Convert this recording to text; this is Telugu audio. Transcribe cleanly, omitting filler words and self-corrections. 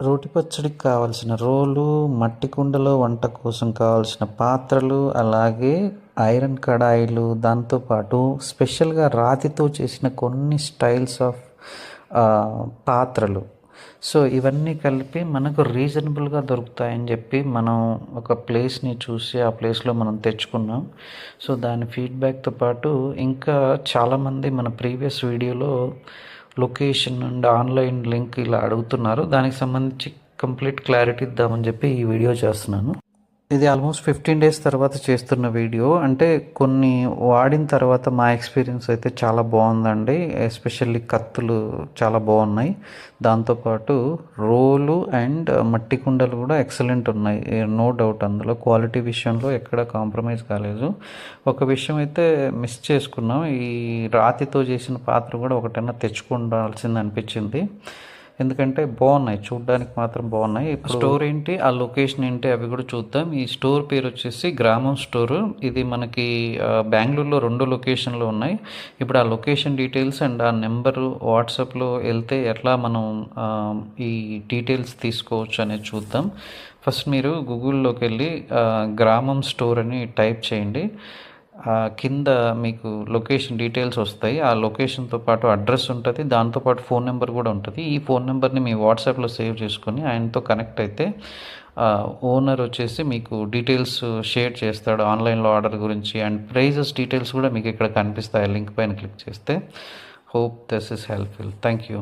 రోటి పచ్చడికి కావాల్సిన రోలు, మట్టి కుండలో వంట కోసం కావాల్సిన పాత్రలు, అలాగే ఐరన్ కడాయిలు, దాంతోపాటు స్పెషల్‌గా రాతితో చేసిన కొన్ని స్టైల్స్ ఆఫ్ పాత్రలు. సో, ఇవన్నీ కలిపి మనకు రీజనబుల్‌గా దొరుకుతాయని చెప్పి మనం ఒక ప్లేస్‌ని చూసి ఆ ప్లేస్‌లో మనం తెచ్చుకున్నాం. సో, దాని ఫీడ్‌బ్యాక్‌తో పాటు ఇంకా చాలామంది మన ప్రీవియస్ వీడియోలో లొకేషన్ అండ్ ఆన్‌లైన్ లింక్ ఇలా అడుగుతున్నారు. దానికి సంబంధించి కంప్లీట్ క్లారిటీ ఇద్దామని చెప్పి ఈ వీడియో చేస్తున్నాను. ఇది ఆల్మోస్ట్ 15 డేస్ తర్వాత చేస్తున్న వీడియో. అంటే కొన్ని వాడిన తర్వాత మా ఎక్స్పీరియన్స్ అయితే చాలా బాగుందండి. ఎస్పెషల్లీ కత్తులు చాలా బాగున్నాయి. దాంతోపాటు రోలు అండ్ మట్టి కుండలు కూడా ఎక్సలెంట్ ఉన్నాయి. నో డౌట్, అందులో క్వాలిటీ విషయంలో ఎక్కడ కాంప్రమైజ్ కాలేదు. ఒక విషయం అయితే మిస్ చేసుకున్నాం. ఈ రాతితో చేసిన పాత్ర కూడా ఒకటైనా తెచ్చుకోవాల్సింది అనిపించింది. ఎందుకంటే బాగున్నాయి, చూడడానికి మాత్రం బాగున్నాయి. ఇప్పుడు స్టోర్ ఏంటి, ఆ లొకేషన్ ఏంటి, అవి కూడా చూద్దాం. ఈ స్టోర్ పేరు వచ్చేసి గ్రామం స్టోరు. ఇది మనకి బెంగళూరులో 2 లొకేషన్లు ఉన్నాయి. ఇప్పుడు ఆ లొకేషన్ డీటెయిల్స్ అండ్ ఆ నెంబరు వాట్సాప్లో వెళ్తే ఎట్లా మనం ఈ డీటెయిల్స్ తీసుకోవచ్చు అనేది చూద్దాం. ఫస్ట్ మీరు గూగుల్లోకి వెళ్ళి గ్రామం స్టోర్ అని టైప్ చేయండి. కింద మీకు లొకేషన్ డీటెయిల్స్ వస్తాయి. ఆ లొకేషన్తో పాటు అడ్రస్ ఉంటుంది, దాంతోపాటు ఫోన్ నెంబర్ కూడా ఉంటుంది. ఈ ఫోన్ నెంబర్ని మీ వాట్సాప్లో సేవ్ చేసుకొని ఆయనతో కనెక్ట్ అయితే ఓనర్ వచ్చేసి మీకు డీటెయిల్స్ షేర్ చేస్తాడు ఆన్లైన్లో ఆర్డర్ గురించి. అండ్ ప్రైజెస్ డీటెయిల్స్ కూడా మీకు ఇక్కడ కనిపిస్తాయి లింక్ పైన క్లిక్ చేస్తే. Hope this is helpful. Thank you.